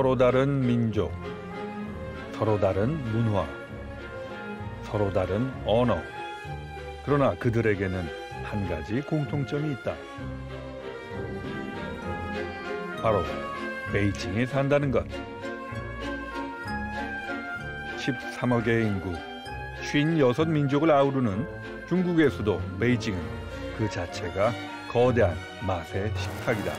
서로 다른 민족, 서로 다른 문화, 서로 다른 언어. 그러나 그들에게는 한 가지 공통점이 있다. 바로 베이징에 산다는 것. 13억의 인구, 56민족을 아우르는 중국의 수도 베이징은 그 자체가 거대한 맛의 식탁이다.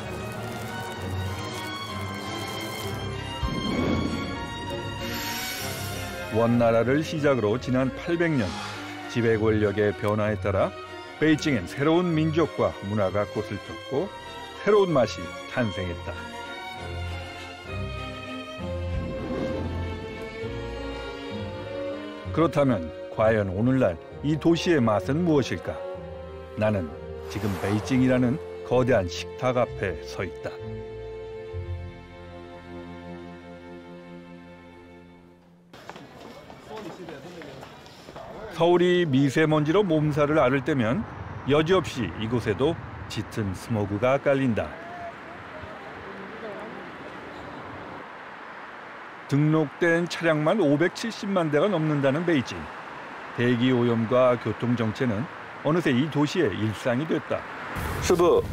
원나라를 시작으로 지난 800년 지배 권력의 변화에 따라 베이징엔 새로운 민족과 문화가 꽃을 폈고 새로운 맛이 탄생했다. 그렇다면 과연 오늘날 이 도시의 맛은 무엇일까? 나는 지금 베이징이라는 거대한 식탁 앞에 서 있다. 서울이 미세먼지로 몸살을 앓을 때면 여지없이 이곳에도 짙은 스모그가 깔린다. 등록된 차량만 570만 대가 넘는다는 베이징. 대기 오염과 교통 정체는 어느새 이 도시의 일상이 됐다. 师傅，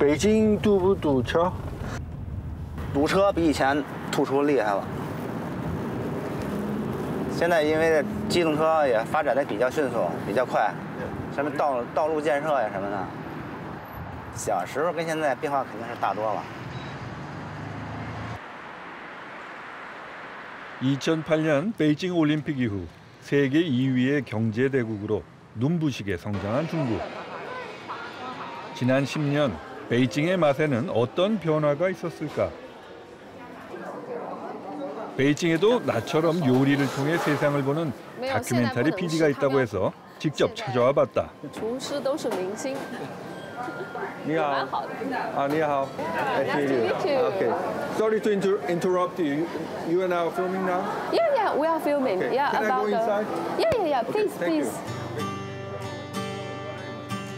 北京堵不堵车？堵车比以前突出厉害了。现在因为机动车也发展的比较迅速、比较快，什么道路建设呀什么的，小时候跟现在变化肯定是大多了。 2008년 베이징 올림픽 이후 세계 2위의 경제 대국으로 눈부시게 성장한 중국. 지난 10년 베이징의 맛에는 어떤 변화가 있었을까? 베이징에도 나처럼 요리를 통해 세상을 보는 다큐멘터리 PD가 있다고 해서 직접 찾아와 봤다. 你好。啊，你好。Nice to meet you. Okay. Sorry to interrupt you. You are now filming now? Yeah, we are filming. Okay. Yeah, Can I go inside? Yeah. Okay, Please.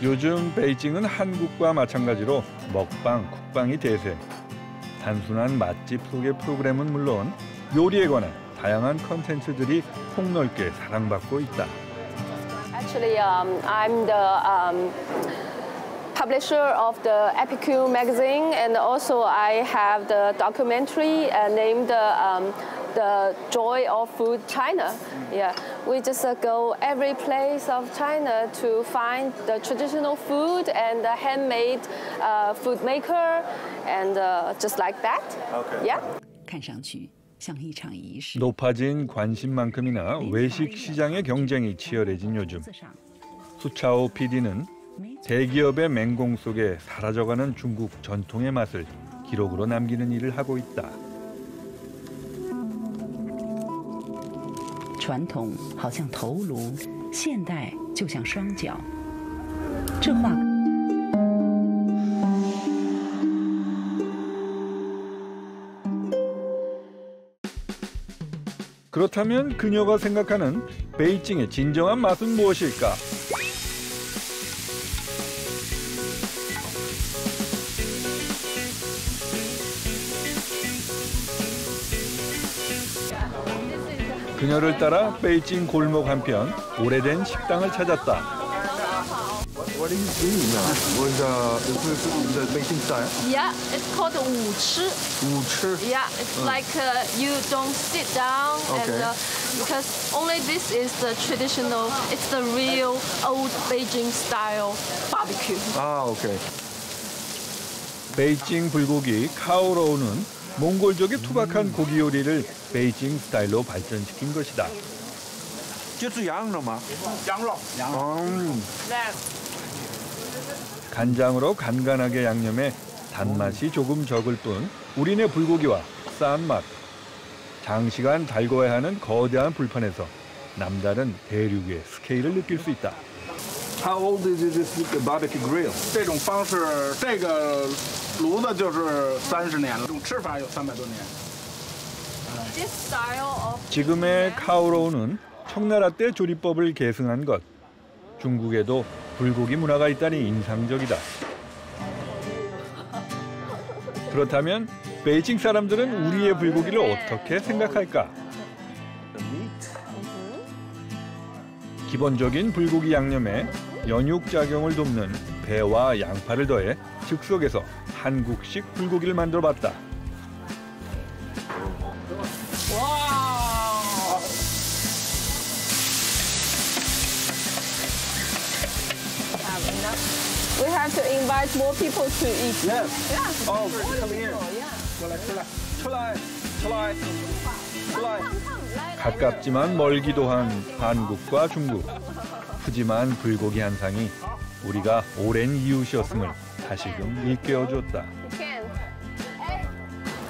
요즘 베이징은 한국과 마찬가지로 먹방, 쿡방이 대세. 단순한 맛집 소개 프로그램은 물론 요리에 관한 다양한 컨텐츠들이 폭넓게 사랑받고 있다. Actually, I'm the publisher of the Epicure magazine, and also I have the documentary named The Joy of Food China. Yeah, we just go every place of China to find the traditional food and the handmade food maker, and just like that. Okay. Yeah. 看上去像一场仪式. 높아진 관심만큼이나 외식 시장의 경쟁이 치열해진 요즘. 수차오 PD는 대기업의 맹공 속에 사라져가는 중국 전통의 맛을 기록으로 남기는 일을 하고 있다. 传统好像头颅，现代就像双脚。这话。 그렇다면 그녀가 생각하는 베이징의 진정한 맛은 무엇일까? 그녀를 따라 베이징 골목 한편 오래된 식당을 찾았다. What are you doing now? With the Beijing style? Yeah, it's called 午吃. 午吃. Yeah, it's like you don't sit down, Okay. and because only this is the traditional, it's the real old Beijing style barbecue. 아, 오케이. 베이징 불고기 카오로우는 몽골족의 투박한 고기 요리를 베이징 스타일로 발전시킨 것이다. 这是羊肉吗？羊肉。 간장으로 간간하게 양념해 단맛이 조금 적을 뿐 우리네 불고기와 싼 맛. 장시간 달궈야 하는 거대한 불판에서 남다른 대륙의 스케일을 느낄 수 있다. How old is this barbecue grill? 这种方式，这个炉子就是30年了，这种吃法有300多年。 This style of 지금의 카오로우는 청나라 때 조리법을 계승한 것. 중국에도 불고기 문화가 있다니 인상적이다. 그렇다면 베이징 사람들은 우리의 불고기를 어떻게 생각할까? 기본적인 불고기 양념에 연육작용을 돕는 배와 양파를 더해 즉석에서 한국식 불고기를 만들어봤다. We have to invite more people to eat. Yes. Yeah. Oh, come here. 출来. 가깝지만 멀기도 한 한국과 중국. 푸짐한 불고기 한 상이 우리가 오랜 이웃이었음을 다시금 일깨워줬다.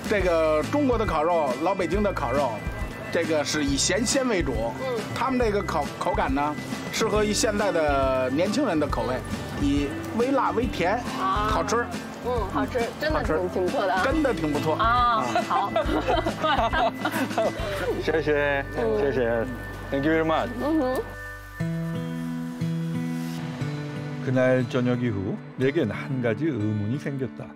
这个中国的烤肉，老北京的烤肉，这个是以咸鲜为主。他们这个口感呢，适合于现在的年轻人的口味，以微辣微甜，好吃。好吃，真的挺不错的啊。真的挺不错啊，好。谢谢。Thank you very much. 그날 저녁 이후 내겐 한 가지 의문이 생겼다.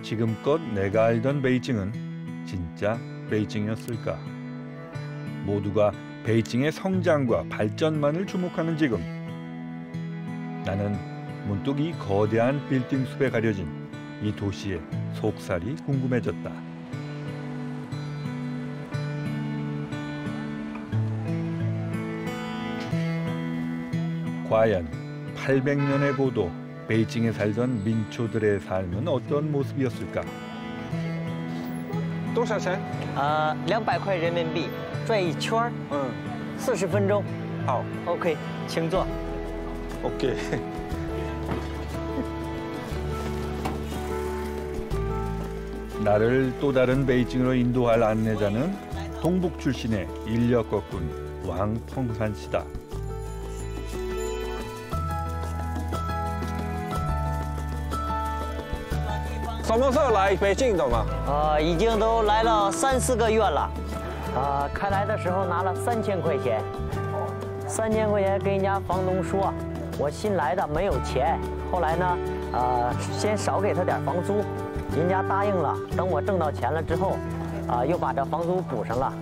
지금껏 내가 알던 베이징은 진짜 베이징이었을까? 모두가 베이징의 성장과 발전만을 주목하는 지금 나는 문득 이 거대한 빌딩 숲에 가려진 이 도시의 속살이 궁금해졌다. 과연 800년의 고도 베이징에 살던 민초들의 삶은 어떤 모습이었을까? 多少钱？200块人民币，转一圈儿，40分钟。好 ，OK， 请坐。OK. 나를 또 다른 베이징으로 인도할 안내자는 동북 출신의 인력 거꾼 왕펑산 씨다. 什么时候来北京的嘛？已经都来了3、4个月了。开来的时候拿了3000块钱，3000块钱跟人家房东说，我新来的没有钱。后来呢，先少给他点房租，人家答应了。等我挣到钱了之后，又把这房租补上了，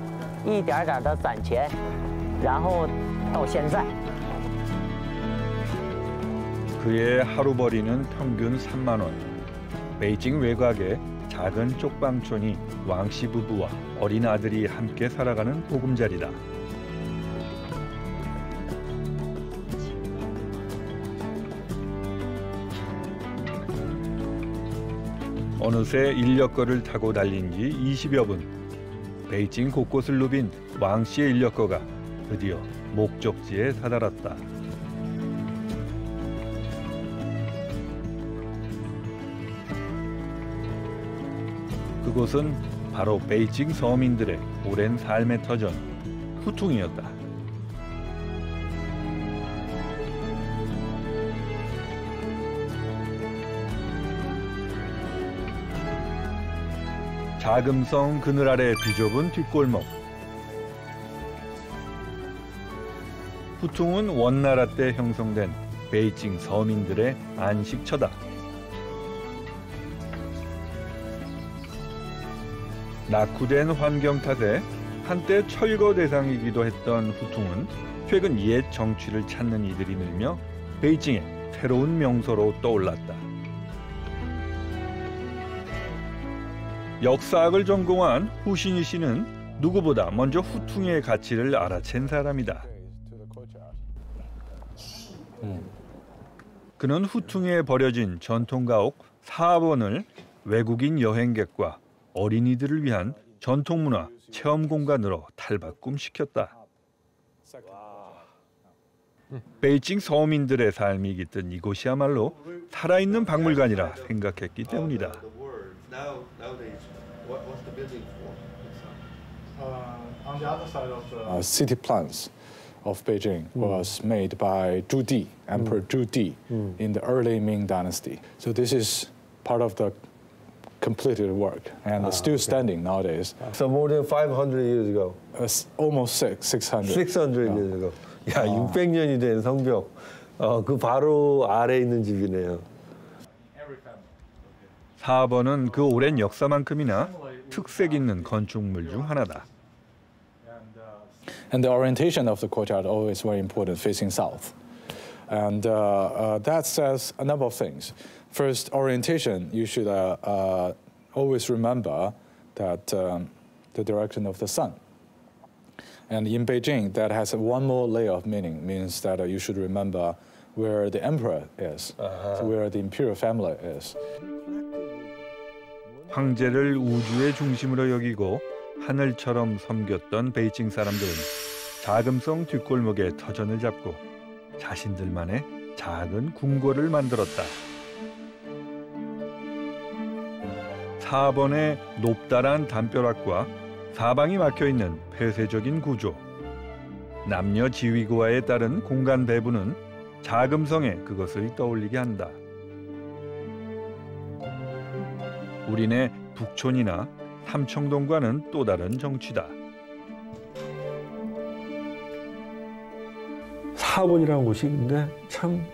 一点点的攒钱，然后到现在。 그의 하루벌이는 평균 3만 원. 베이징 외곽의 작은 쪽방촌이 왕씨 부부와 어린 아들이 함께 살아가는 보금자리다. 어느새 인력거를 타고 달린 지 20여 분. 베이징 곳곳을 누빈 왕씨의 인력거가 드디어 목적지에 다다랐다. 그곳은 바로 베이징 서민들의 오랜 삶의 터전, 후퉁이었다. 자금성 그늘 아래 비좁은 뒷골목. 후퉁은 원나라 때 형성된 베이징 서민들의 안식처다. 낙후된 환경 탓에 한때 철거 대상이기도 했던 후퉁은 최근 옛 정취를 찾는 이들이 늘며 베이징의 새로운 명소로 떠올랐다. 역사학을 전공한 후신희 씨는 누구보다 먼저 후퉁의 가치를 알아챈 사람이다. 그는 후퉁에 버려진 전통가옥 4번을 외국인 여행객과 어린이들을 위한 전통문화 체험 공간으로 탈바꿈시켰다. 베이징 서민들의 삶이 깃든 이곳이야말로 살아있는 박물관이라 생각했기 때문이다. City plans of Beijing was made by Zhu Di, Emperor Zhu Di, in the early Ming Dynasty. So this is part of the completed work and still standing nowadays. So more than 500 years ago. Almost 600. 600 years ago. 야, 600년이 된 성벽. 그 바로 아래에 있는 집이네요. 4번은 그 오랜 역사만큼이나 특색 있는 건축물 중 하나다. And the orientation of the courtyard always very important, facing south. And that says a number of things. First, orientation, you should always remember that the direction of the sun. And in Beijing, that has one more layer of meaning, means that you should remember where the emperor is, where the imperial family is. 황제를 우주의 중심으로 여기고 하늘처럼 섬겼던 베이징 사람들은 자금성 뒷골목에 터전을 잡고 자신들만의 작은 궁궐을 만들었다. 4번의 높다란 담벼락과 사방이 막혀있는 폐쇄적인 구조. 남녀 지휘구화에 따른 공간 배분은 자금성에 그것을 떠올리게 한다. 우리네 북촌이나 삼청동과는 또 다른 정취다. 4번이라는 곳이 근데 참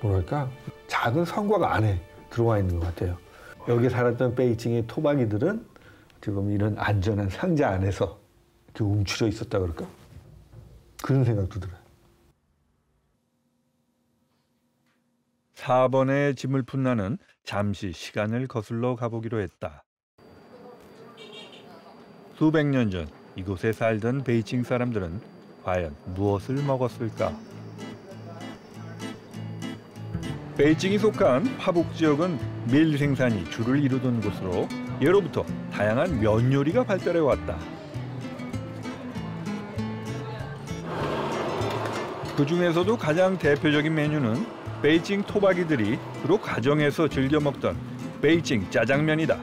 뭐랄까 작은 성곽 안에 들어와 있는 것 같아요. 여기 살았던 베이징의 토박이들은 지금 이런 안전한 상자 안에서 이렇게 움츠려 있었다 그럴까? 그런 생각도 들어요. 4번의 짐을 푼 나는 잠시 시간을 거슬러 가보기로 했다. 수백 년 전 이곳에 살던 베이징 사람들은 과연 무엇을 먹었을까? 베이징이 속한 파북 지역은 밀 생산이 주를 이루던 곳으로 예로부터 다양한 면 요리가 발달해 왔다. 그 중에서도 가장 대표적인 메뉴는 베이징 토박이들이 주로 가정에서 즐겨 먹던 베이징 짜장면이다.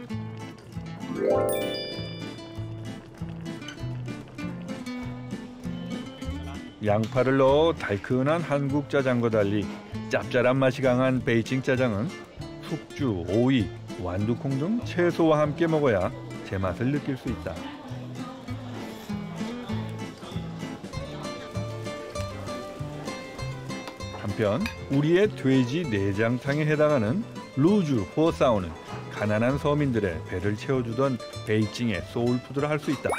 양파를 넣어 달큰한 한국 짜장과 달리 짭짤한 맛이 강한 베이징 짜장은 숙주, 오이, 완두콩 등 채소와 함께 먹어야 제맛을 느낄 수 있다. 한편 우리의 돼지 내장탕에 해당하는 루주 호사오는 가난한 서민들의 배를 채워주던 베이징의 소울푸드라 할 수 있다.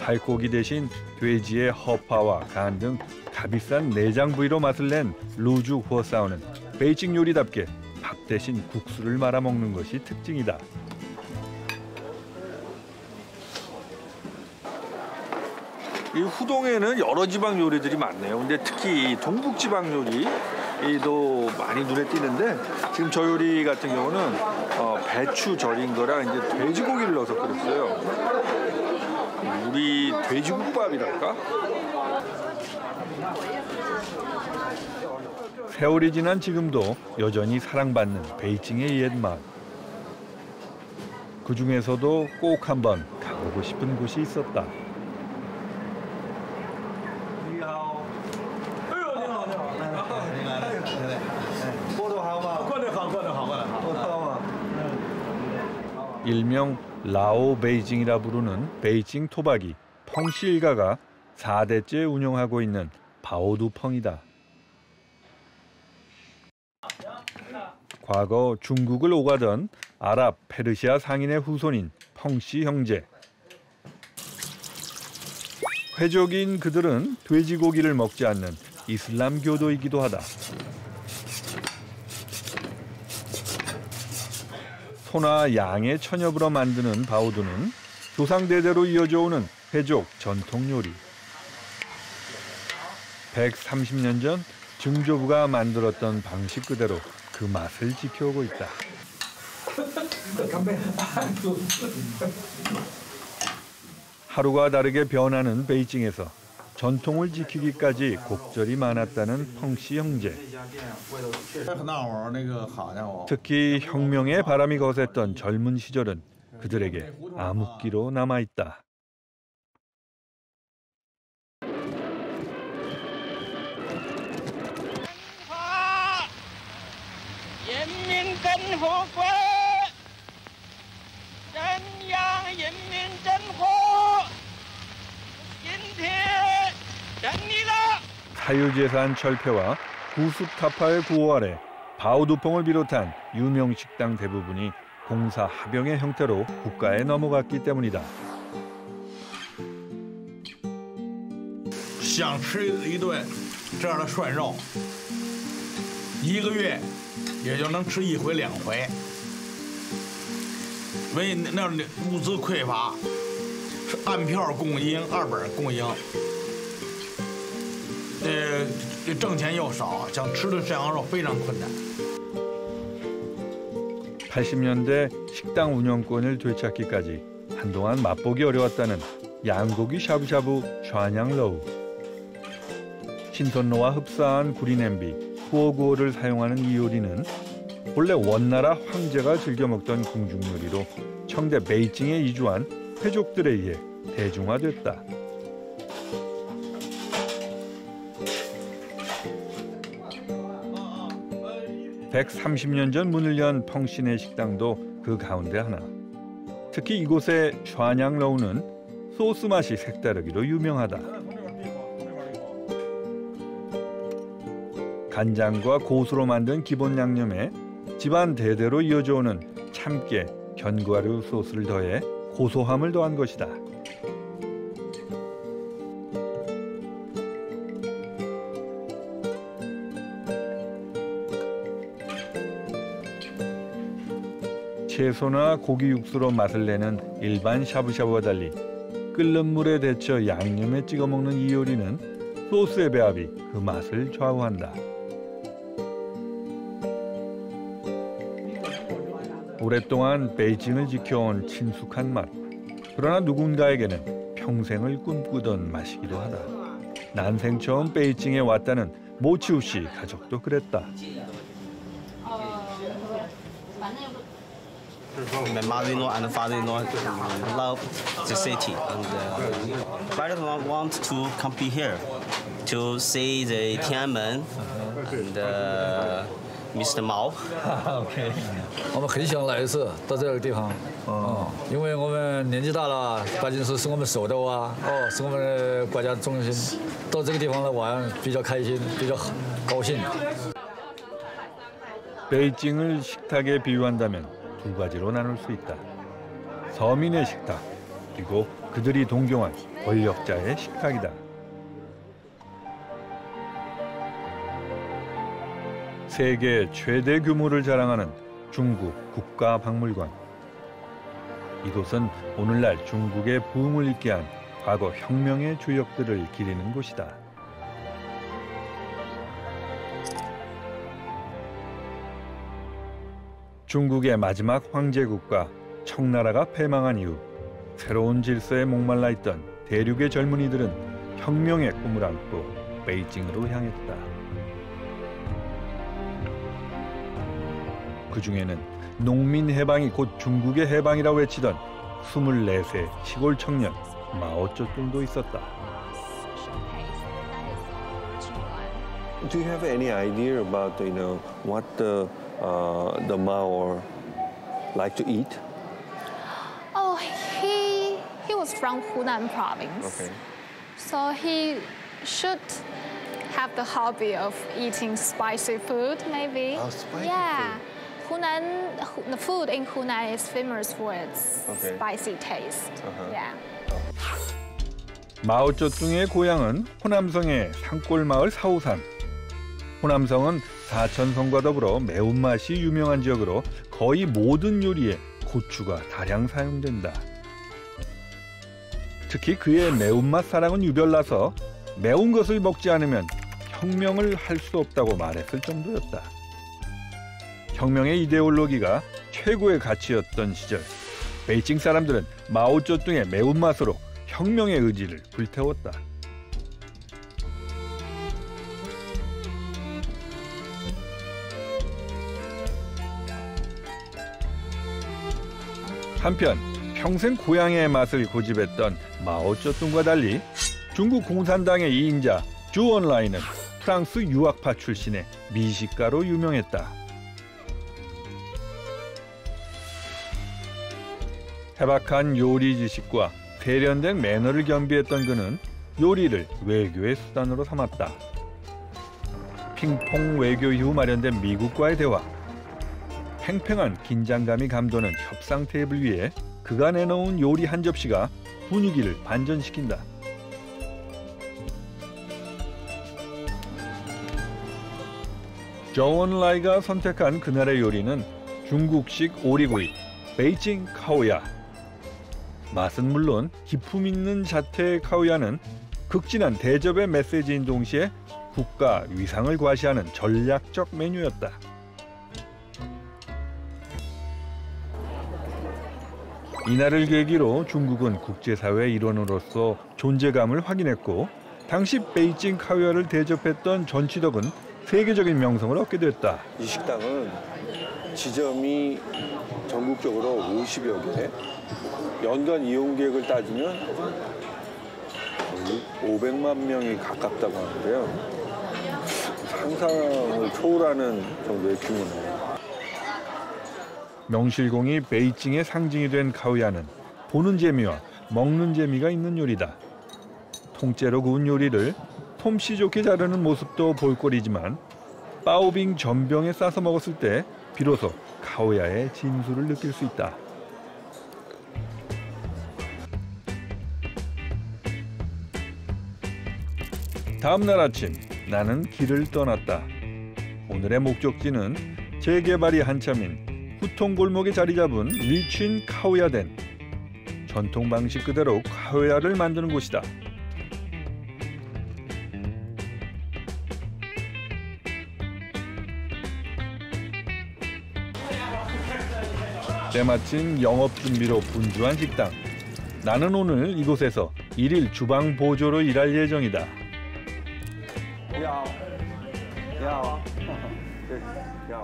살코기 대신 돼지의 허파와 간 등 값비싼 내장 부위로 맛을 낸 루주 호사오는 베이징 요리답게 밥 대신 국수를 말아 먹는 것이 특징이다. 이 후동에는 여러 지방 요리들이 많네요. 근데 특히 동북 지방 요리도 많이 눈에 띄는데 지금 저 요리 같은 경우는 배추 절인 거랑 이제 돼지고기를 넣어서 끓였어요. 우리 돼지국밥이랄까? 세월이 지난 지금도 여전히 사랑받는 베이징의 옛맛. 그 중에서도 꼭 한번 가보고 싶은 곳이 있었다. 일명 라오 베이징이라 부르는 베이징 토박이 펑씨 일가가 4대째 운영하고 있는 바오두펑이다. 과거 중국을 오가던 아랍 페르시아 상인의 후손인 펑씨 형제. 회족인 그들은 돼지고기를 먹지 않는 이슬람 교도이기도 하다. 소나 양의 천엽으로 만드는 바오두는 조상대대로 이어져 오는 회족 전통 요리. 130년 전 증조부가 만들었던 방식 그대로 그 맛을 지켜오고 있다. 하루가 다르게 변하는 베이징에서 전통을 지키기까지 곡절이 많았다는 펑씨 형제. 특히 혁명의 바람이 거셌던 젊은 시절은 그들에게 암흑기로 남아있다. 사유재산 철폐와 구습타파의 구호 아래 바오두퐁을 비롯한 유명 식당 대부분이 공사 합병의 형태로 국가에 넘어갔기 때문이다. 想吃一顿这样的涮肉，1个月也就能吃1回2回。为那物资匮乏，是按票供应，2本供应。挣钱又少，想吃顿涮羊肉非常困难。 80년대 식당 운영권을 되찾기까지 한동안 맛보기 어려웠다는 양고기 샤브샤브 샤냥로우. 신선로와 흡사한 구리 냄비, 후오구오를 사용하는 이 요리는 본래 원나라 황제가 즐겨 먹던 궁중 요리로 청대 베이징에 이주한 회족들에 의해 대중화됐다. (130년) 전 문을 연 펑신의 식당도 그 가운데 하나. 특히 이곳의 샤냥로우는 소스 맛이 색다르기로 유명하다. 간장과 고수로 만든 기본 양념에 집안 대대로 이어져 오는 참깨, 견과류 소스를 더해 고소함을 더한 것이다. 채소나 고기 육수로 맛을 내는 일반 샤브샤브와 달리 끓는 물에 데쳐 양념에 찍어 먹는 이 요리는 소스의 배합이 그 맛을 좌우한다. 오랫동안 베이징을 지켜온 친숙한 맛. 그러나 누군가에게는 평생을 꿈꾸던 맛이기도 하다. 난생 처음 베이징에 왔다는 모치우 씨 가족도 그랬다. My mother-in-law and father-in-law love the city, and father want to come here to see the Tiananmen and Mr. Mao. OK， 我们很想来一次到这个地方，因为我们年纪大了，北京市是我们首都啊，是我们的国家中心，到这个地方来玩比较开心，比较高兴。 베이징을 식탁에 비유한다면 두 가지로 나눌 수 있다. 서민의 식탁, 그리고 그들이 동경한 권력자의 식탁이다. 세계 최대 규모를 자랑하는 중국 국가박물관. 이곳은 오늘날 중국의 부흥을 잇게 한 과거 혁명의 주역들을 기리는 곳이다. 중국의 마지막 황제 국가 청나라가 패망한 이후 새로운 질서에 목말라 있던 대륙의 젊은이들은 혁명의 꿈을 안고 베이징으로 향했다. 그 중에는 농민 해방이 곧 중국의 해방이라고 외치던 24세 시골 청년 마오쩌둥도 있었다. Do you have any idea about what the Mao like to eat? Oh, he was from Hunan province. Okay. So he should have the hobby of eating spicy food, maybe. Oh, spicy yeah. food. The food in Hunan is famous for its spicy taste. Yeah. 마오쩌둥의 고향은 호남성의 산골마을 사오산. 호남성은 사천성과 더불어 매운맛이 유명한 지역으로 거의 모든 요리에 고추가 다량 사용된다. 특히 그의 매운맛 사랑은 유별나서 매운 것을 먹지 않으면 혁명을 할 수 없다고 말했을 정도였다. 혁명의 이데올로기가 최고의 가치였던 시절, 베이징 사람들은 마오쩌둥의 매운맛으로 혁명의 의지를 불태웠다. 한편 평생 고향의 맛을 고집했던 마오쩌둥과 달리 중국 공산당의 2인자 주원라이는 프랑스 유학파 출신의 미식가로 유명했다. 해박한 요리 지식과 세련된 매너를 겸비했던 그는 요리를 외교의 수단으로 삼았다. 핑퐁 외교 이후 마련된 미국과의 대화. 팽팽한 긴장감이 감도는 협상 테이블 위에 그가 내놓은 요리 한 접시가 분위기를 반전시킨다. 조원 라이가 선택한 그날의 요리는 중국식 오리구이, 베이징 카오야. 맛은 물론 기품 있는 자태의 카오야는 극진한 대접의 메시지인 동시에 국가 위상을 과시하는 전략적 메뉴였다. 이날을 계기로 중국은 국제사회의 일원으로서 존재감을 확인했고 당시 베이징 카오야를 대접했던 전치덕은 세계적인 명성을 얻게 됐다. 이 식당은 지점이 전국적으로 50여 개, 연간 이용객을 따지면 500만 명이 가깝다고 하는데요. 상상을 초월하는 정도의 규모네요. 명실공히 베이징의 상징이 된 카오야는 보는 재미와 먹는 재미가 있는 요리다. 통째로 구운 요리를 솜씨 좋게 자르는 모습도 볼거리지만 빠오빙 전병에 싸서 먹었을 때 비로소 카오야의 진수를 느낄 수 있다. 다음 날 아침 나는 길을 떠났다. 오늘의 목적지는 재개발이 한참인 후통 골목에 자리 잡은 리춘 카오야된. 전통 방식 그대로 카오야를 만드는 곳이다. 때마침 영업 준비로 분주한 식당. 나는 오늘 이곳에서 일일 주방 보조로 일할 예정이다.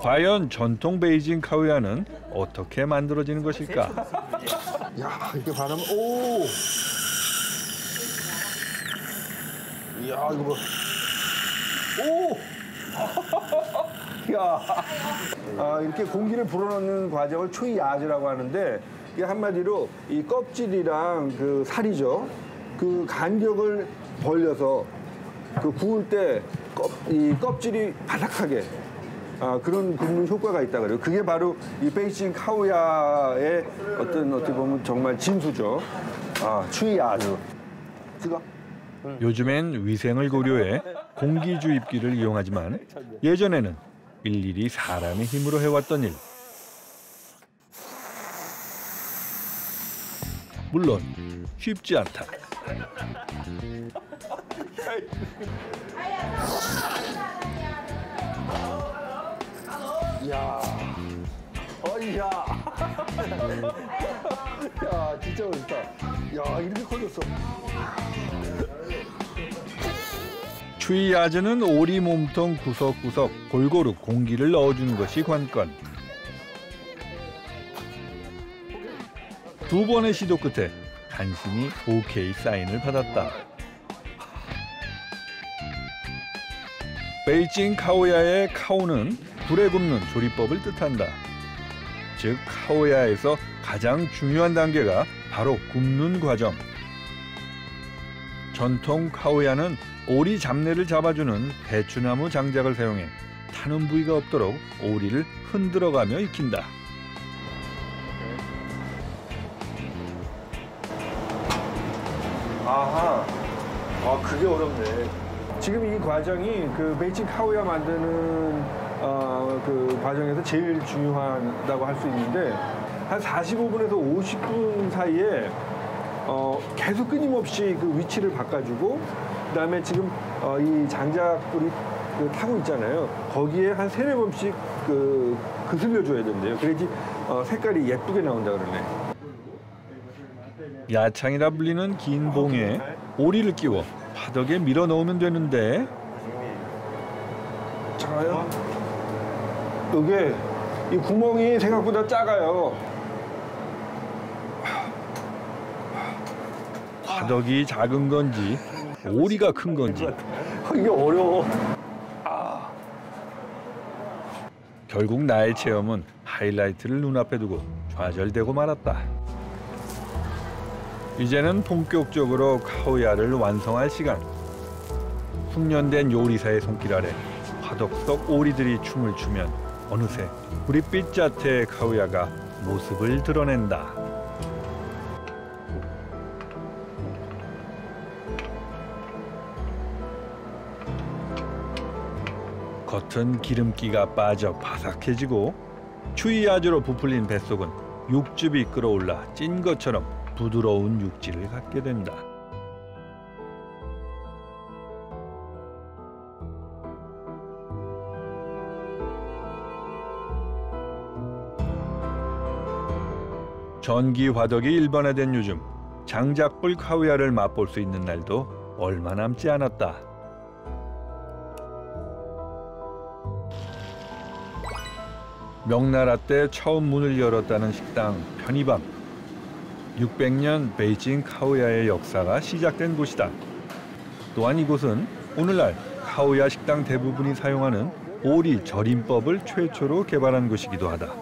과연 전통 베이징 카오야는 어떻게 만들어지는 것일까? 야, 이렇게 바르면 오! 이야, 이거 뭐. 오! 야. 이렇게 공기를 불어넣는 과정을 추이야즈라고 하는데 이게 한마디로 이 껍질이랑 그 살이죠. 그 간격을 벌려서 그 구울 때 이 껍질이 바삭하게 그런 굽는 효과가 있다 그래요. 그게 바로 이 베이징 카오야의 어떻게 보면 정말 진수죠. 추이야즈. 뜨거. 요즘엔 위생을 고려해 공기 주입기를 이용하지만 예전에는 일일이 사람의 힘으로 해왔던 일. 물론 쉽지 않다. 이야, 어이야, 야, 진짜 멋있다. 야, 이렇게 커졌어. 추이야즈는 오리 몸통 구석구석 골고루 공기를 넣어주는 것이 관건. 두 번의 시도 끝에 간신히 오케이 사인을 받았다. 베이징 카오야의 카오는 불에 굽는 조리법을 뜻한다. 즉 카오야에서 가장 중요한 단계가 바로 굽는 과정. 전통 카오야는 오리 잡내를 잡아주는 배추나무 장작을 사용해 타는 부위가 없도록 오리를 흔들어가며 익힌다. 아하, 그게 어렵네. 지금 이 과정이 그 베이징 카오야 만드는 그 과정에서 제일 중요하다고 할 수 있는데 한 45분에서 50분 사이에 계속 끊임없이 그 위치를 바꿔주고 그다음에 지금 이 장작불이 타고 있잖아요. 거기에 한 3-4번씩 그슬려줘야 된대요. 그래야지 색깔이 예쁘게 나온다 그러네. 야창이라 불리는 긴 봉에 오리를 끼워 바닥에 밀어 넣으면 되는데 작아요? 이게 이 구멍이 생각보다 작아요. 바닥이 작은 건지 오리가 큰 건지 이게 어려워. 결국 나의 체험은 하이라이트를 눈앞에 두고 좌절되고 말았다. 이제는 본격적으로 카오야를 완성할 시간. 숙련된 요리사의 손길 아래 화덕 속 오리들이 춤을 추면 어느새 구릿빛 자태의 카우야가 모습을 드러낸다. 겉은 기름기가 빠져 바삭해지고 추위 아주로 부풀린 뱃속은 육즙이 끓어올라 찐 것처럼 부드러운 육질을 갖게 된다. 전기 화덕이 일반화된 요즘 장작불 카우야를 맛볼 수 있는 날도 얼마 남지 않았다. 명나라 때 처음 문을 열었다는 식당 편의방. 600년 베이징 카우야의 역사가 시작된 곳이다. 또한 이곳은 오늘날 카우야 식당 대부분이 사용하는 오리 절임법을 최초로 개발한 곳이기도 하다.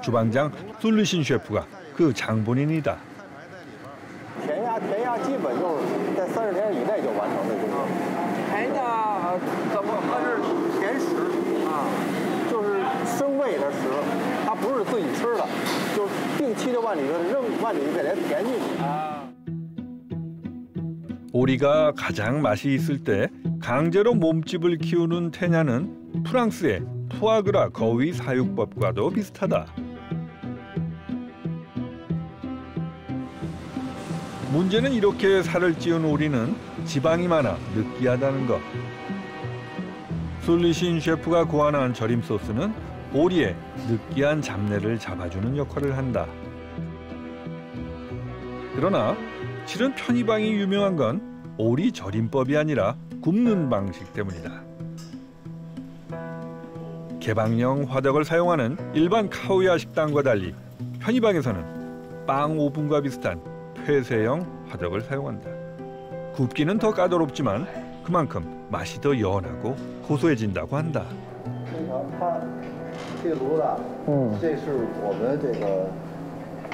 주방장 술리신 셰프가 그 장본인이다. 填鸭基本就是在30天以内就完成的工作。填鸭怎么？它是甜食啊，就是生喂的食，它不是自己吃的，就是定期的往里头给它填进去。 오리가 가장 맛이 있을 때 강제로 몸집을 키우는 테냐는 프랑스의 푸아그라 거위 사육법과도 비슷하다. 문제는 이렇게 살을 찌운 오리는 지방이 많아 느끼하다는 것. 술리신 셰프가 고안한 절임 소스는 오리의 느끼한 잡내를 잡아주는 역할을 한다. 그러나 실은 편의방이 유명한 건 오리 절임법이 아니라 굽는 방식 때문이다. 개방형 화덕을 사용하는 일반 카우야 식당과 달리 편의방에서는 빵 오븐과 비슷한 폐쇄형 화덕을 사용한다. 굽기는 더 까다롭지만 그만큼 맛이 더 연하고 고소해진다고 한다. 这个炉子，这是我们这个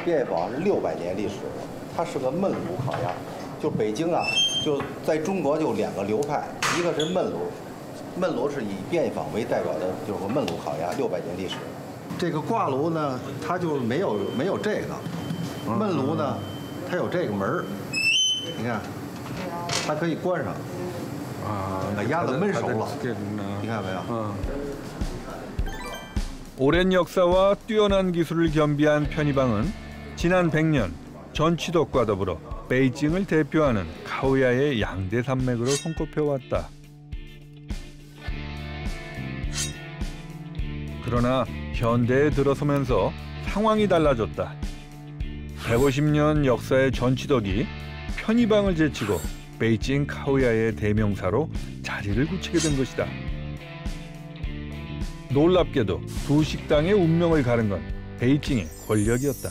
店坊是600年历史的，它是个焖炉烤鸭。就北京啊，就在中国就2个流派，一个是焖炉，焖炉是以便坊为代表的，就是个焖炉烤鸭，600年历史。这个挂炉呢，它就没有这个，焖炉呢，它有这个门儿，你看，它可以关上。把鸭子焖熟了，你看没有？ 오랜 역사와 뛰어난 기술을 겸비한 편의방은 지난 100년 전치덕과 더불어 베이징을 대표하는 카우야의 양대 산맥으로 손꼽혀왔다. 그러나 현대에 들어서면서 상황이 달라졌다. 150년 역사의 전치덕이 편의방을 제치고 베이징 카우야의 대명사로 자리를 굳히게 된 것이다. 놀랍게도 두 식당의 운명을 가른 건 베이징의 권력이었다.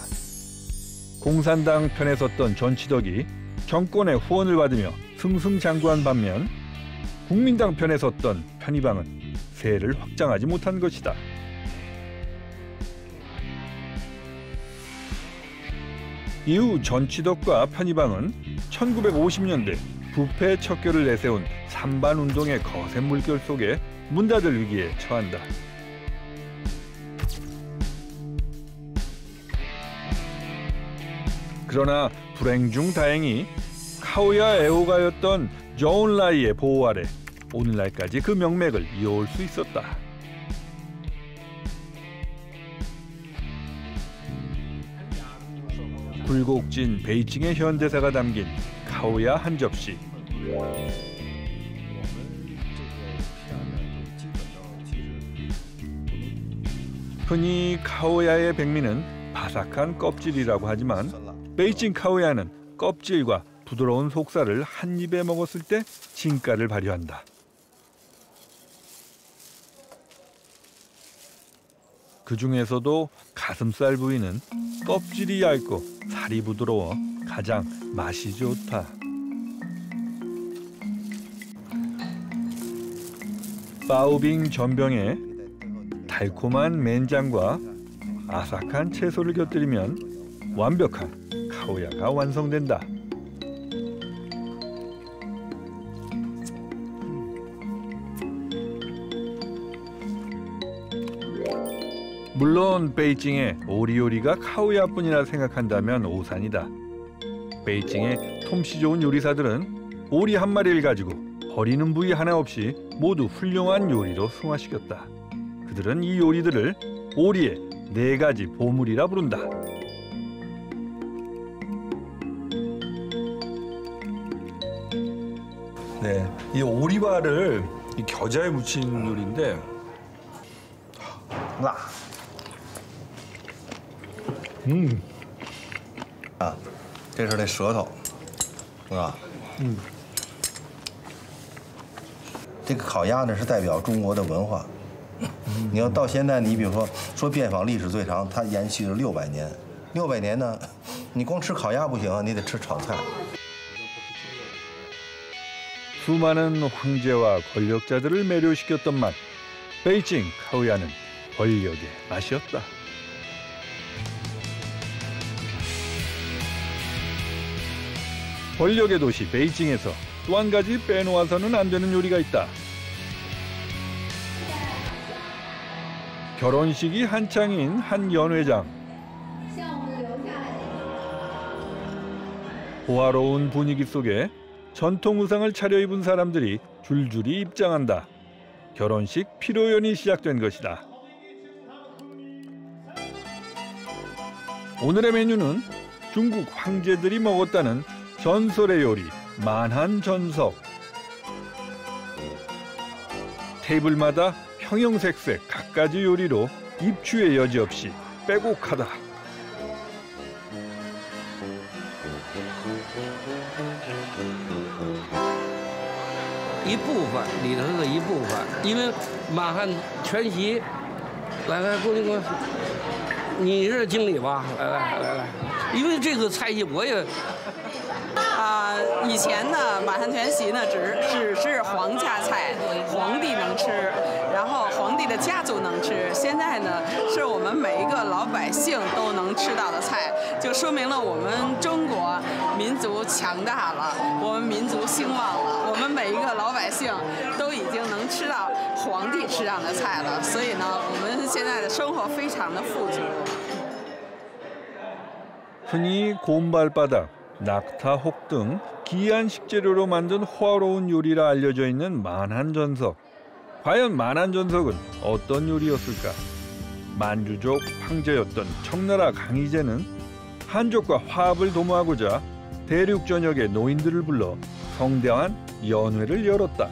공산당 편에 섰던 전치덕이 정권의 후원을 받으며 승승장구한 반면 국민당 편에 섰던 편의방은 세를 확장하지 못한 것이다. 이후 전치덕과 편의방은 1950년대 부패 척결을 내세운 산반운동의 거센 물결 속에 문 닫을 위기에 처한다. 그러나 불행 중 다행히 카우야 애호가였던 존 라이의 보호 아래 오늘날까지 그 명맥을 이어올 수 있었다. 굴곡진 베이징의 현대사가 담긴 카우야 한 접시. 흔히 카우야의 백미는 바삭한 껍질이라고 하지만 베이징 카우야는 껍질과 부드러운 속살을 한 입에 먹었을 때 진가를 발휘한다. 그 중에서도 가슴살 부위는 껍질이 얇고 살이 부드러워 가장 맛이 좋다. 파오빙 전병에 달콤한 맨장과 아삭한 채소를 곁들이면 완벽한 카우야가 완성된다. 물론 베이징의 오리 요리가 카오야뿐이라 생각한다면 오산이다. 베이징의 솜씨 좋은 요리사들은 오리 한 마리를 가지고 버리는 부위 하나 없이 모두 훌륭한 요리로 승화시켰다. 그들은 이 요리들을 오리의 4가지 보물이라 부른다. 네, 이 오리발을 이 겨자에 묻힌 요리인데 辣。啊，这是这舌头，是吧？这个烤鸭呢是代表中国的文化。你要到现在，你比如说便坊历史最长，它延续了600年。600年呢，你光吃烤鸭不行，你得吃炒菜。 수많은 황제와 권력자들을 매료시켰던 맛. 베이징 카오야는 권력의 맛이었다. 권력의 도시 베이징에서 또 한 가지 빼놓아서는 안 되는 요리가 있다. 결혼식이 한창인 한 연회장. 호화로운 분위기 속에 전통 의상을 차려입은 사람들이 줄줄이 입장한다. 결혼식 피로연이 시작된 것이다. 오늘의 메뉴는 중국 황제들이 먹었다는 전설의 요리 만한전석. 테이블마다 형형색색 갖가지 요리로 입추의 여지 없이 빼곡하다. 一部分里头的一部分，因为满汉全席，来，姑娘，你是经理吧？来，因为这个菜系我也。以前呢，满汉全席呢只是皇家菜，皇帝能吃，然后皇帝的家族能吃。现在呢，是我们每一个老百姓都能吃到的菜，就说明了我们中国民族强大了，我们民族兴旺了，我们每一个老百姓都已经能吃到皇帝吃上的菜了。所以呢，我们现在的生活非常的富足。 흔히 곰발바닥, 낙타혹 등 귀한 식재료로 만든 호화로운 요리라 알려져 있는 만한전석. 과연 만한전석은 어떤 요리였을까? 만주족 황제였던 청나라 강희제는 한족과 화합을 도모하고자 대륙 전역의 노인들을 불러 성대한 연회를 열었다.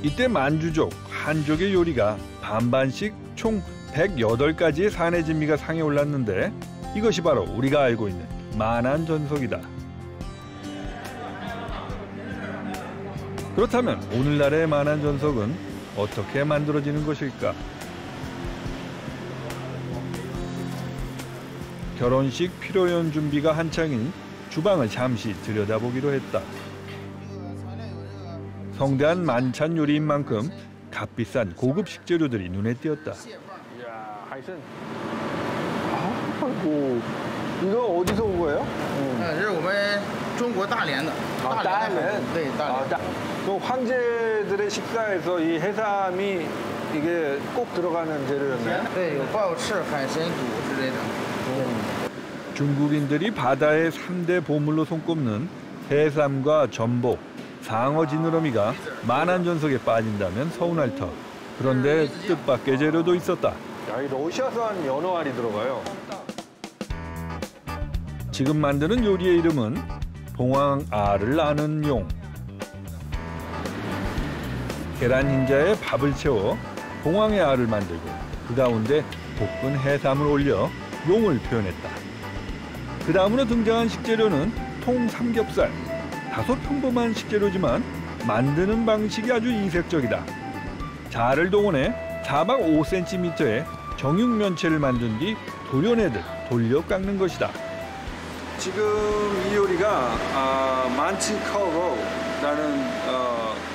이때 만주족, 한족의 요리가 반반씩 총 108가지의 산의 진미가 상에 올랐는데 이것이 바로 우리가 알고 있는 만한전석이다. 그렇다면 오늘날의 만한전석은 어떻게 만들어지는 것일까? 결혼식 피로연 준비가 한창인 주방을 잠시 들여다보기로 했다. 성대한 만찬 요리인 만큼 값비싼 고급 식재료들이 눈에 띄었다. 아이고, 이거 어디서 온 거예요? 这是我们中国大连的。大连. 네, 다롄. 그 황제들의 식사에서 이 해삼이 이게 꼭 들어가는 재료였나요? 네, 有鲍翅、海参、肚之类的。 중국인들이 바다의 3대 보물로 손꼽는 해삼과 전복, 상어 지느러미가 만한전석에 빠진다면 서운할 터. 그런데 뜻밖의 재료도 있었다. 야, 이 러시아산 연어알이 들어가요. 지금 만드는 요리의 이름은 봉황알을 나는 용. 계란 흰자에 밥을 채워 봉황의 알을 만들고 그 가운데 볶은 해삼을 올려 용을 표현했다. 그 다음으로 등장한 식재료는 통삼겹살. 다소 평범한 식재료지만 만드는 방식이 아주 이색적이다. 자를 동원해 4박 5cm의 정육면체를 만든 뒤 도려내듯 돌려 깎는 것이다. 지금 이 요리가 만치카오로라는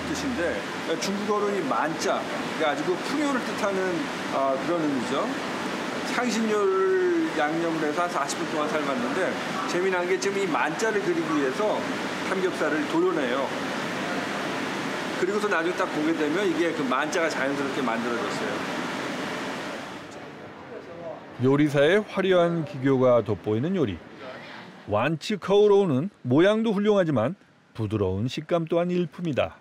뜻인데 중국어로 이 만자, 아주 풍요를 뜻하는 그런 의미죠. 향신료를 양념을 해서 한 40분 동안 삶았는데 재미난 게 지금 이 만자를 그리기 위해서 삼겹살을 도려내요. 그리고서 나중에 딱 보게 되면 이게 그 만자가 자연스럽게 만들어졌어요. 요리사의 화려한 기교가 돋보이는 요리. 완치커우로우는 모양도 훌륭하지만 부드러운 식감 또한 일품이다.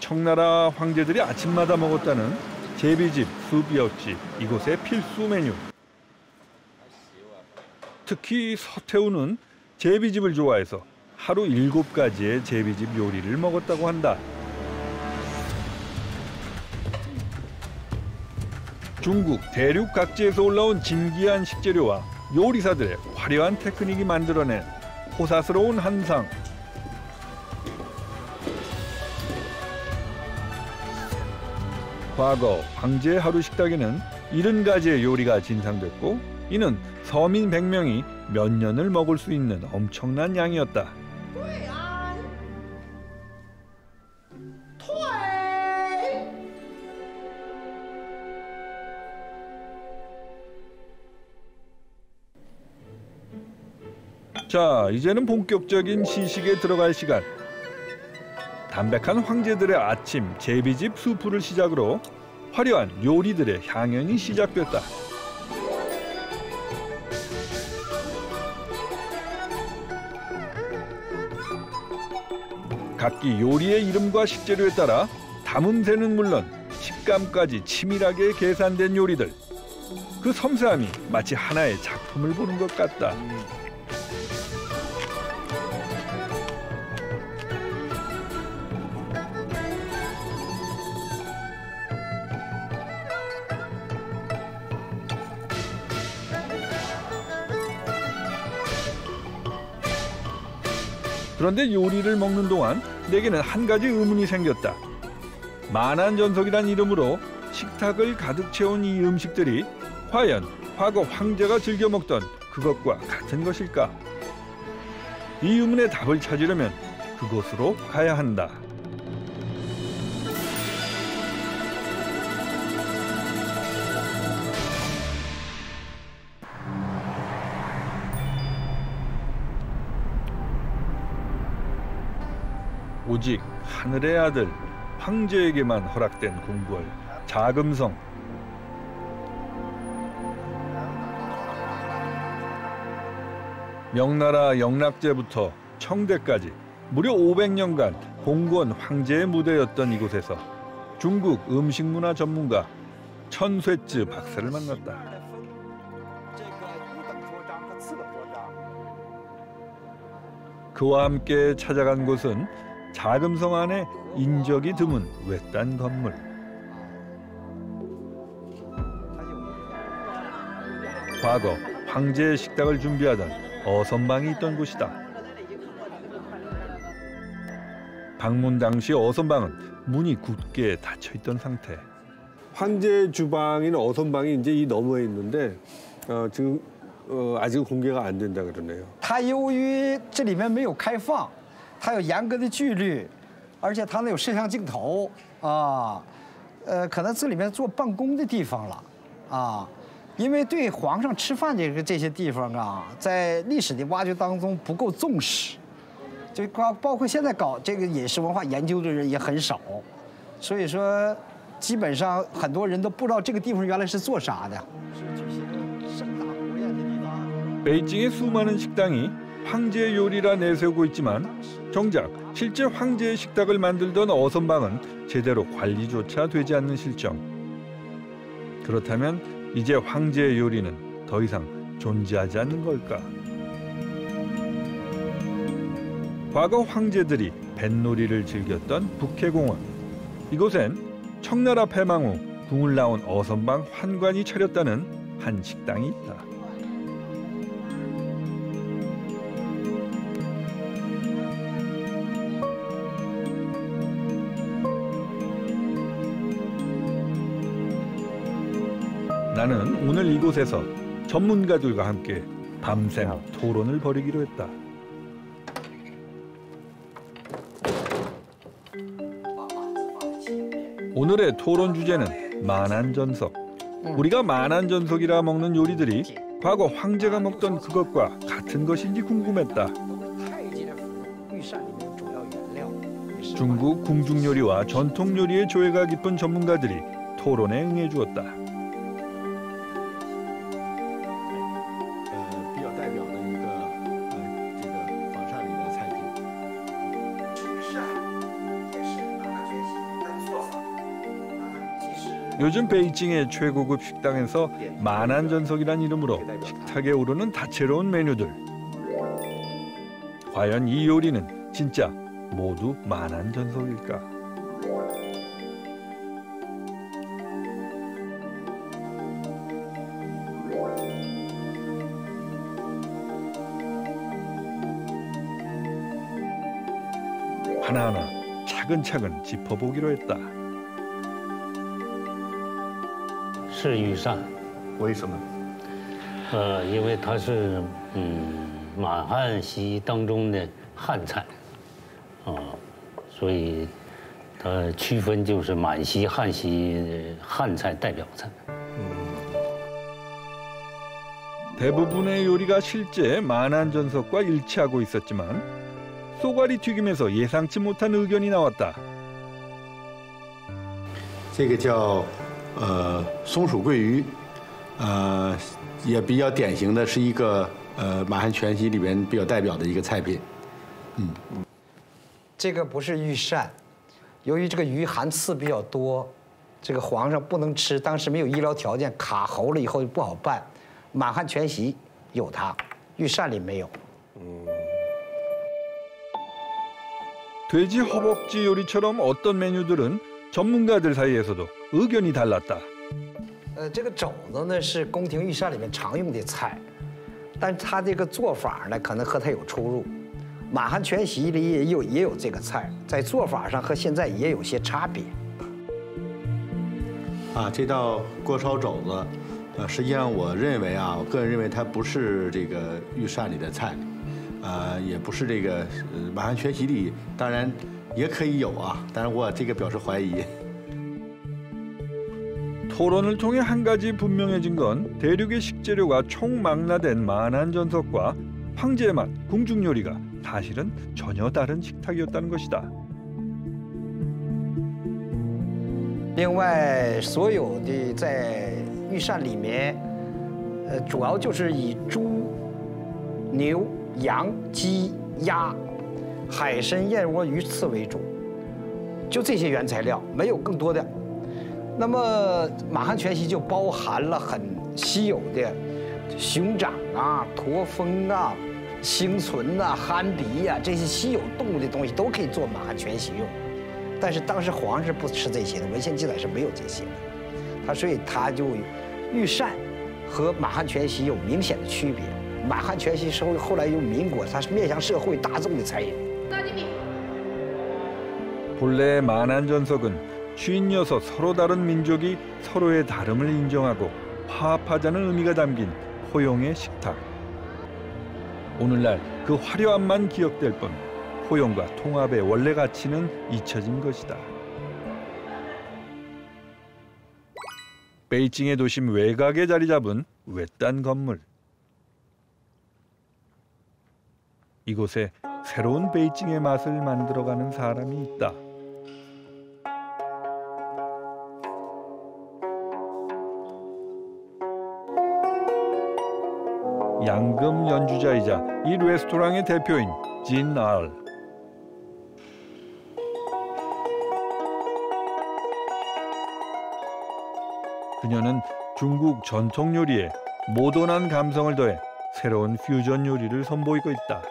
청나라 황제들이 아침마다 먹었다는 제비집, 숲이었지 이곳의 필수 메뉴. 특히 서태우는 제비집을 좋아해서 하루 7가지의 제비집 요리를 먹었다고 한다. 중국 대륙 각지에서 올라온 진귀한 식재료와 요리사들의 화려한 테크닉이 만들어낸 호사스러운 한상. 과거 황제의 하루 식탁에는 70가지의 요리가 진상됐고 이는 서민 100명이 몇 년을 먹을 수 있는 엄청난 양이었다. 자, 이제는 본격적인 시식에 들어갈 시간. 담백한 황제들의 아침 제비집 수프를 시작으로 화려한 요리들의 향연이 시작됐다. 각기 요리의 이름과 식재료에 따라 담음새는 물론 식감까지 치밀하게 계산된 요리들. 그 섬세함이 마치 하나의 작품을 보는 것 같다. 그런데 요리를 먹는 동안 내게는 한 가지 의문이 생겼다. 만안전석이란 이름으로 식탁을 가득 채운 이 음식들이 과연 과거 황제가 즐겨 먹던 그것과 같은 것일까? 이 의문의 답을 찾으려면 그곳으로 가야 한다. 오직 하늘의 아들 황제에게만 허락된 궁궐 자금성. 명나라 영락제부터 청대까지 무려 500년간 공건 황제의 무대였던 이곳에서 중국 음식 문화 전문가 천쇠쯔 박사를 만났다. 그와 함께 찾아간 곳은 자금성 안에 인적이 드문 외딴 건물. 과거 황제의 식탁을 준비하던 어선방이 있던 곳이다. 방문 당시 어선방은 문이 굳게 닫혀 있던 상태. 황제 주방인 어선방이 이제 이 너머에 있는데 지금 아직 공개가 안 된다 그러네요. 它由于这里面没有开放。 它有严格的纪律，而且它那有摄像镜头啊，可能这里面做办公的地方了啊，因为对皇上吃饭这些地方啊，在历史的挖掘当中不够重视，就包括现在搞这个饮食文化研究的人也很少，所以说基本上很多人都不知道这个地方原来是做啥的。是举行盛大国宴的地方。 베이징의 수많은 식당이 황제 요리라 내세우고 있지만 정작 실제 황제의 식탁을 만들던 어선방은 제대로 관리조차 되지 않는 실정. 그렇다면 이제 황제의 요리는 더 이상 존재하지 않는 걸까? 과거 황제들이 뱃놀이를 즐겼던 북해공원. 이곳엔 청나라 패망 후 궁을 나온 어선방 환관이 차렸다는 한 식당이 있다. 나는 오늘 이곳에서 전문가들과 함께 밤샘 토론을 벌이기로 했다. 오늘의 토론 주제는 만안전석. 우리가 만안전석이라 먹는 요리들이 과거 황제가 먹던 그것과 같은 것인지 궁금했다. 중국 궁중 요리와 전통 요리의 조예가 깊은 전문가들이 토론에 응해 주었다. 比较代表的一个这个仿膳里的菜品。 요즘 베이징의 최고급 식당에서 만안전석이란 이름으로 식탁에 오르는 다채로운 메뉴들. 과연 이 요리는 진짜 모두 만안전석일까? 하나하나 차근차근 짚어보기로 했다. 是御膳，为什么？因为它是满汉席当中的汉菜，所以它区分就是满席、汉席汉菜代表菜。 대부분의 요리가 실제 만안전석과 일치하고 있었지만 쏘가리 튀김에서 예상치 못한 의견이 나왔다. 这个叫松鼠桂鱼，也比较典型的是一个满汉全席里边比较代表的一个菜品。这个不是御膳，由于这个鱼含刺比较多，这个皇上不能吃，当时没有医疗条件，卡喉了以后就不好办。满汉全席有它，御膳里没有。 돼지 허벅지 요리처럼 어떤 메뉴들은 전문가들 사이에서도 의견이 달랐다. 这个肘子呢是宫廷御膳里面常用的菜，但它这个做法呢可能和它有出入。满汉全席里也有这个菜，在做法上和现在也有些差别。这道锅烧肘子，实际上我认为我个人认为它不是这个御膳里的菜，也不是这个满汉全席里，当然也可以有但是我这个表示怀疑。 토론을 통해 한 가지 분명해진 건 대륙의 식재료가 총망라된 만안전석과 황제의 맛, 궁중 요리가 사실은 전혀 다른 식탁이었다는 것이다. 另外，所有的在御膳里面，主要就是以猪、牛、羊、鸡、鸭、海参、燕窝、鱼刺为主，就这些原材料，没有更多的。 那么满汉全席就包含了很稀有的熊掌驼峰星存憨鼻这些稀有动物的东西都可以做满汉全席用。但是当时皇上是不吃这些的，文献记载是没有这些的。所以他就御膳和满汉全席有明显的区别。满汉全席是后来用民国，它是面向社会大众的餐饮。 본래 만안전석은 56 서로 다른 민족이 서로의 다름을 인정하고 화합하자는 의미가 담긴 호용의 식탁. 오늘날 그 화려함만 기억될 뿐 호용과 통합의 원래 가치는 잊혀진 것이다. 베이징의 도심 외곽에 자리 잡은 외딴 건물. 이곳에 새로운 베이징의 맛을 만들어가는 사람이 있다. 양금 연주자이자 이 레스토랑의 대표인 진 알. 그녀는 중국 전통 요리에 모던한 감성을 더해 새로운 퓨전 요리를 선보이고 있다.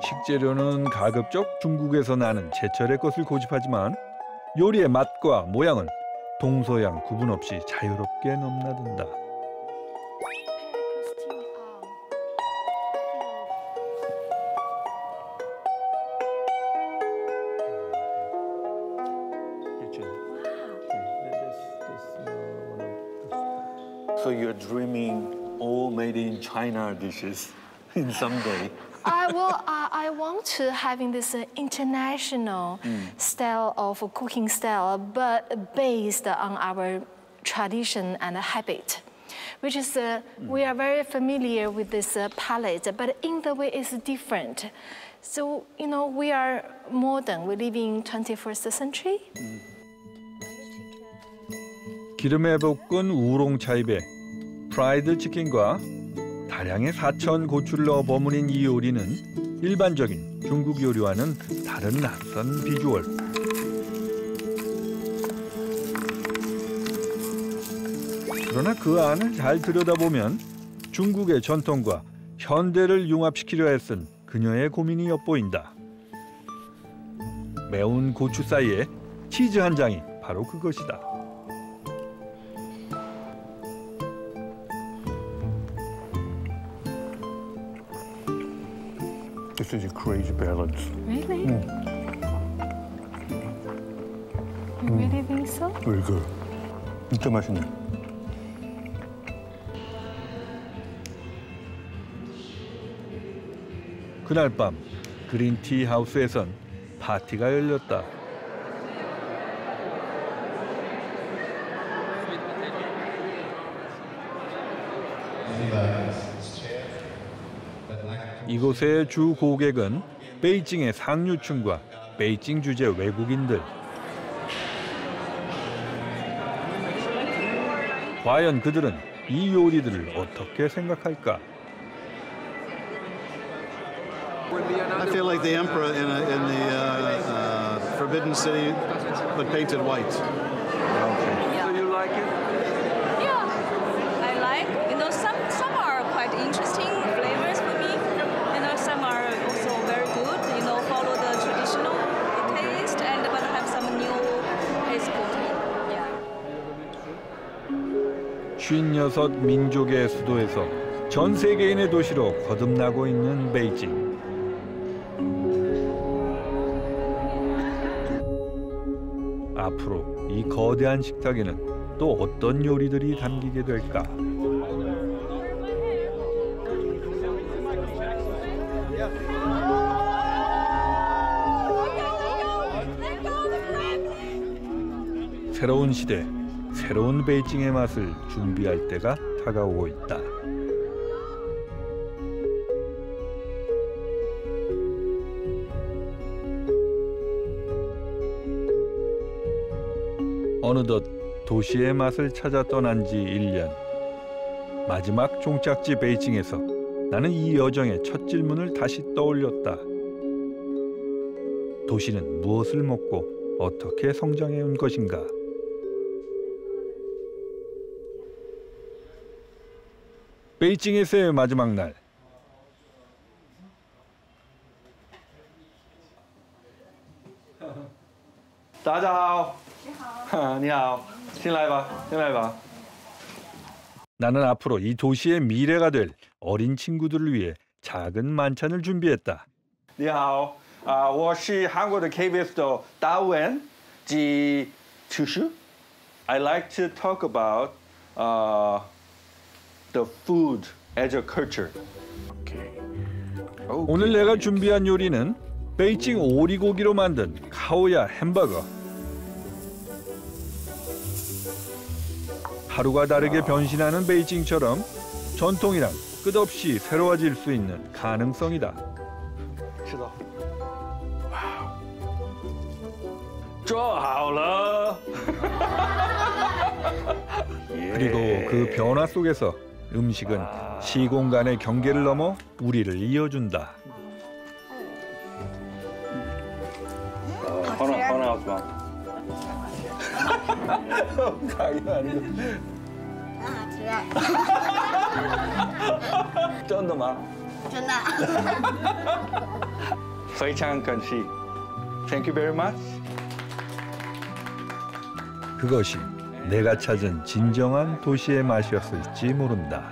식재료는 가급적 중국에서 나는 제철의 것을 고집하지만 요리의 맛과 모양은 동서양 구분 없이 자유롭게 넘나든다. So you're dreaming all made in China dishes. in some day? I want to having this international style of cooking style, but based on our tradition and habit, which is we are very familiar with this palate, but in the way it's different. So we are modern. We live in 21st century. 기름에 볶은 우롱차입에 프라이드 치킨과 다량의 사천 고추를 넣어 버무린 이 요리는 일반적인 중국 요리와는 다른 낯선 비주얼. 그러나 그 안을 잘 들여다보면 중국의 전통과 현대를 융합시키려 애쓴 그녀의 고민이 엿보인다. 매운 고추 사이에 치즈 한 장이 바로 그것이다. This is a crazy balance. Really? You really think so? Very good. 진짜 맛있네. 그날 밤 그린티 하우스에선 파티가 열렸다. 이곳의 주 고객은 베이징의 상류층과 베이징 주재 외국인들. 과연 그들은 이 요리들을 어떻게 생각할까? I feel like the emperor in the Forbidden City, but painted white. So you like it? Yeah, I like. Some are quite interesting flavors for me. Some are also very good. Follow the traditional taste, but have some new taste to it. 56 민족의 수도에서 전 세계인의 도시로 거듭나고 있는 베이징. 앞으로 이 거대한 식탁에는 또 어떤 요리들이 담기게 될까? 새로운 시대, 새로운 베이징의 맛을 준비할 때가 다가오고 있다. 어느덧 도시의 맛을 찾아 떠난 지 1년. 마지막 종착지 베이징에서 나는 이 여정의 첫 질문을 다시 떠올렸다. 도시는 무엇을 먹고 어떻게 성장해 온 것인가? 베이징에서의 마지막 날. 大家好。你好，进来吧，进来吧。 나는 앞으로 이 도시의 미래가 될 어린 친구들을 위해 작은 만찬을 준비했다. 你好，我是韩国的 KBS 的达文及厨师。I like to talk about the food as a culture. 오늘 내가 준비한 요리는 베이징 오리고기로 만든 카오야 햄버거. 하루가 다르게 변신하는 베이징처럼 전통이랑 끝없이 새로워질 수 있는 가능성이다. 그리고 그 변화 속에서 음식은 시공간의 경계를 넘어 우리를 이어준다. 很好吃吗？看一下这个。真的吗？真的。非常感谢。Thank you very much. 그것이 내가 찾은 진정한 도시의 맛이었을지 모른다.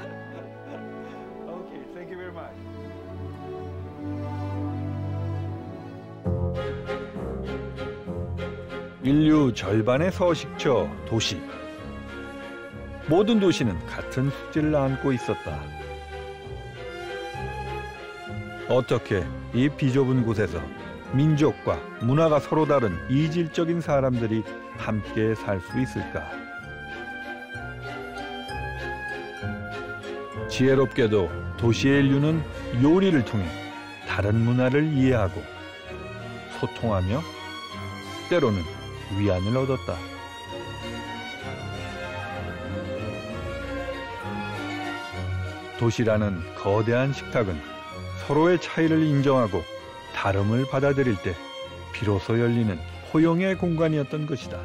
인류 절반의 서식처 도시. 모든 도시는 같은 숙제를 안고 있었다. 어떻게 이 비좁은 곳에서 민족과 문화가 서로 다른 이질적인 사람들이 함께 살 수 있을까? 지혜롭게도 도시의 인류는 요리를 통해 다른 문화를 이해하고 소통하며 때로는 위안을 얻었다. 도시라는 거대한 식탁은 서로의 차이를 인정하고 다름을 받아들일 때 비로소 열리는 포용의 공간이었던 것이다.